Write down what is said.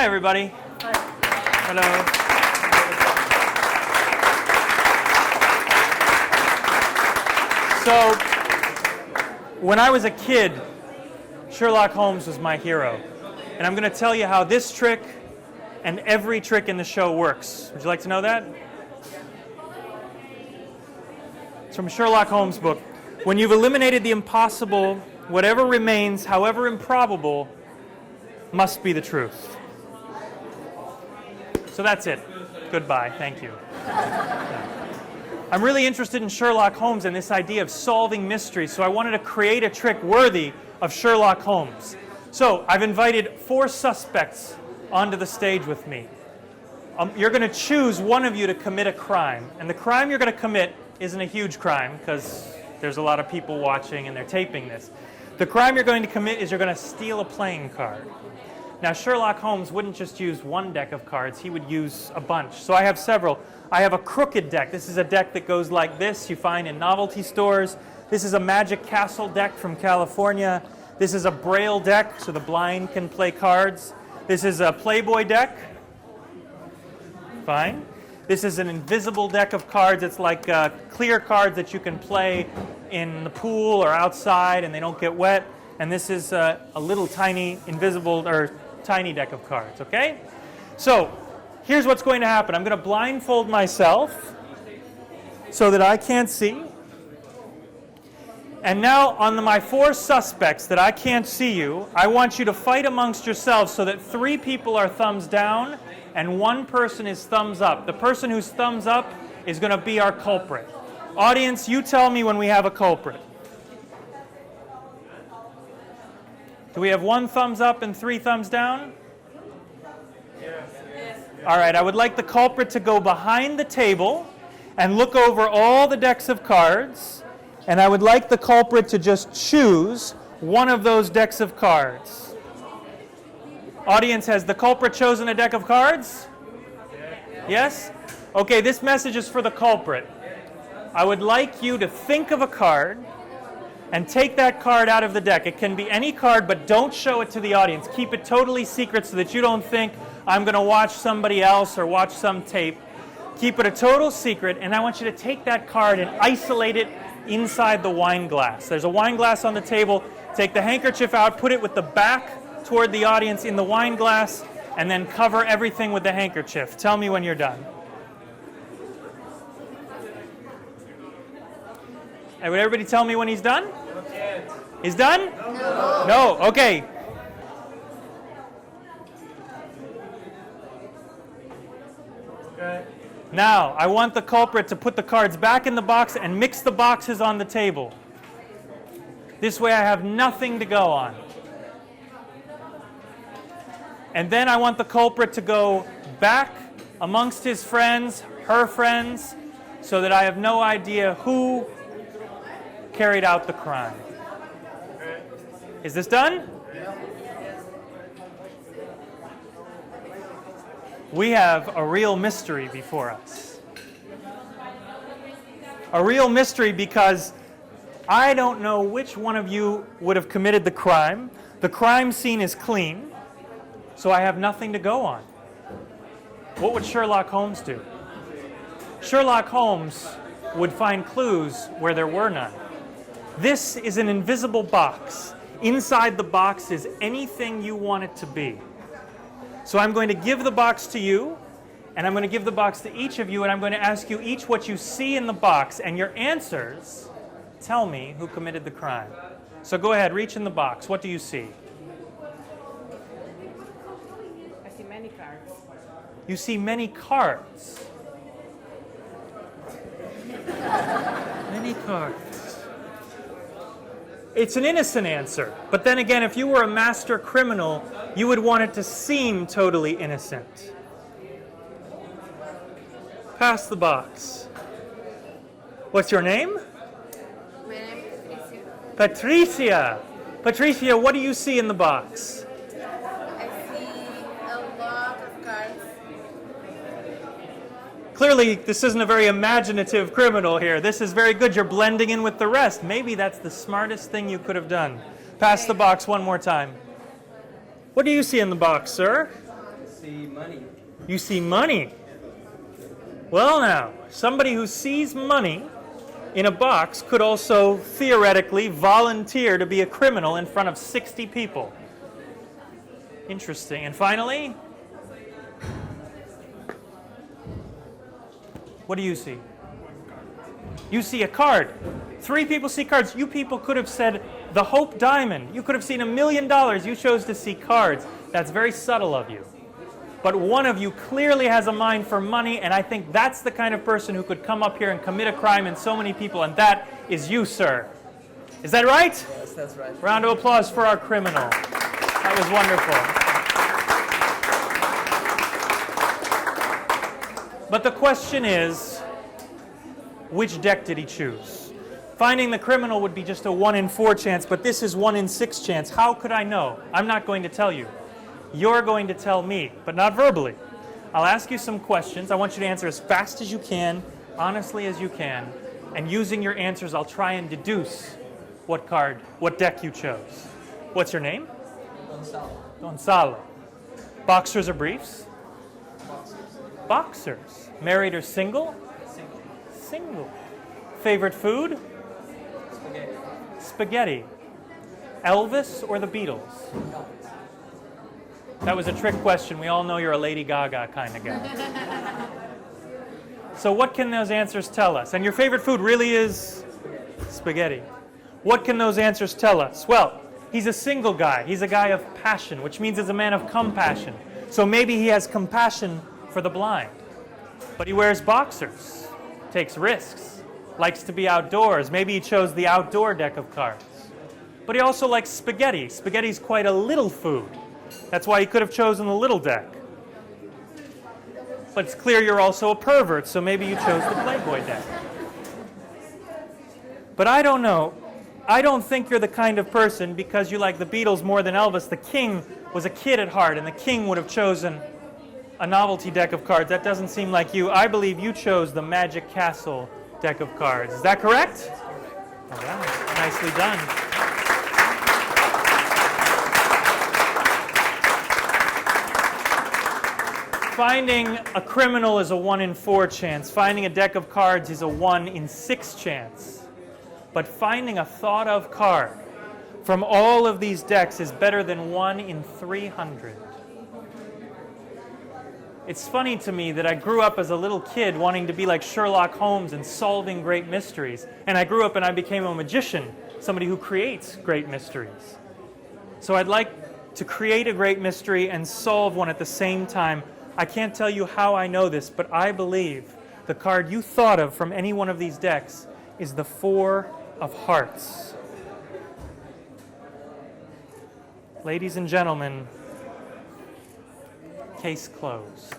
Hi, everybody. Hi. Hello. So, when I was a kid, Sherlock Holmes was my hero. And I'm going to tell you how this trick and every trick in the show works. Would you like to know that? It's from a Sherlock Holmes book. When you've eliminated the impossible, whatever remains, however improbable, must be the truth. So that's it. Goodbye. Thank you. I'm really interested in Sherlock Holmes and this idea of solving mysteries, so I wanted to create a trick worthy of Sherlock Holmes. So I've invited 4 suspects onto the stage with me. You're going to choose one of you to commit a crime. And the crime you're going to commit isn't a huge crime because there's a lot of people watching and they're taping this. The crime you're going to commit is you're going to steal a playing card. Now, Sherlock Holmes wouldn't just use one deck of cards. He would use a bunch. So I have several. I have a crooked deck. This is a deck that goes like this. You find in novelty stores. This is a Magic Castle deck from California. This is a Braille deck, so the blind can play cards. This is a Playboy deck. Fine. This is an invisible deck of cards. It's like clear cards that you can play in the pool or outside and they don't get wet. And this is a little tiny invisible or tiny deck of cards, okay? So here's what's going to happen. I'm going to blindfold myself so that I can't see. And now on my 4 suspects that I can't see you, I want you to fight amongst yourselves so that 3 people are thumbs down and 1 person is thumbs up. The person who's thumbs up is going to be our culprit. Audience, you tell me when we have a culprit. Do we have 1 thumbs up and 3 thumbs down? Yes. All right, I would like the culprit to go behind the table and look over all the decks of cards. And I would like the culprit to just choose one of those decks of cards. Audience, has the culprit chosen a deck of cards? Yes? Okay, this message is for the culprit. I would like you to think of a card and take that card out of the deck. It can be any card, but don't show it to the audience. Keep it totally secret so that you don't think I'm going to watch somebody else or watch some tape. Keep it a total secret, and I want you to take that card and isolate it inside the wine glass. There's a wine glass on the table. Take the handkerchief out, put it with the back toward the audience in the wine glass, and then cover everything with the handkerchief. Tell me when you're done. And would everybody tell me when he's done? He's done? No. No? Okay. Okay. Now, I want the culprit to put the cards back in the box and mix the boxes on the table. This way I have nothing to go on. And then I want the culprit to go back amongst his friends, her friends, so that I have no idea who carried out the crime. Is this done? We have a real mystery before us. A real mystery because I don't know which one of you would have committed the crime. The crime scene is clean, so I have nothing to go on. What would Sherlock Holmes do? Sherlock Holmes would find clues where there were none. This is an invisible box. Inside the box is anything you want it to be. So I'm going to give the box to you, and I'm going to give the box to each of you, and I'm going to ask you each what you see in the box, and your answers tell me who committed the crime. So go ahead, reach in the box. What do you see? I see many cards. You see many cards. Many cards. It's an innocent answer. But then again, if you were a master criminal, you would want it to seem totally innocent. Pass the box. What's your name? My name is Patricia. Patricia. Patricia, what do you see in the box? I see a lot of cards. Clearly, this isn't a very imaginative criminal here. This is very good. You're blending in with the rest. Maybe that's the smartest thing you could have done. Pass the box one more time. What do you see in the box, sir? see money. You see money. Well now, somebody who sees money in a box could also theoretically volunteer to be a criminal in front of 60 people. Interesting. And finally, what do you see? You see a card. 3 people see cards. You people could have said the Hope Diamond. You could have seen $1 million. You chose to see cards. That's very subtle of you. But one of you clearly has a mind for money, and I think that's the kind of person who could come up here and commit a crime in so many people, and that is you, sir. Is that right? Yes, that's right. Round of applause for our criminal. That was wonderful. But the question is, which deck did he choose? Finding the criminal would be just a 1 in 4 chance, but this is 1 in 6 chance. How could I know? I'm not going to tell you. You're going to tell me, but not verbally. I'll ask you some questions. I want you to answer as fast as you can, honestly as you can, and using your answers, I'll try and deduce what deck you chose. What's your name? Gonzalo. Gonzalo. Boxers or briefs? Boxers. Married or single? Single. Single. Favorite food? Spaghetti. Spaghetti. Elvis or the Beatles? That was a trick question. We all know you're a Lady Gaga kind of guy. So what can those answers tell us? And your favorite food really is spaghetti. What can those answers tell us? Well, he's a single guy. He's a guy of passion, which means he's a man of compassion. So maybe he has compassion for the blind. But he wears boxers, takes risks, likes to be outdoors. Maybe he chose the outdoor deck of cards. But he also likes spaghetti. Spaghetti's quite a little food. That's why he could have chosen the little deck. But it's clear you're also a pervert, so maybe you chose the Playboy deck. But I don't know. I don't think you're the kind of person, because you like the Beatles more than Elvis. The king was a kid at heart, and the king would have chosen a novelty deck of cards. That doesn't seem like you. I believe you chose the Magic Castle deck of cards. Is that correct? All right. Nicely done. Finding a criminal is a 1 in 4 chance. Finding a deck of cards is a 1 in 6 chance. But finding a thought of card from all of these decks is better than 1 in 300. It's funny to me that I grew up as a little kid wanting to be like Sherlock Holmes and solving great mysteries. And I grew up and I became a magician, somebody who creates great mysteries. So I'd like to create a great mystery and solve one at the same time. I can't tell you how I know this, but I believe the card you thought of from any one of these decks is the 4 of Hearts. Ladies and gentlemen, case closed.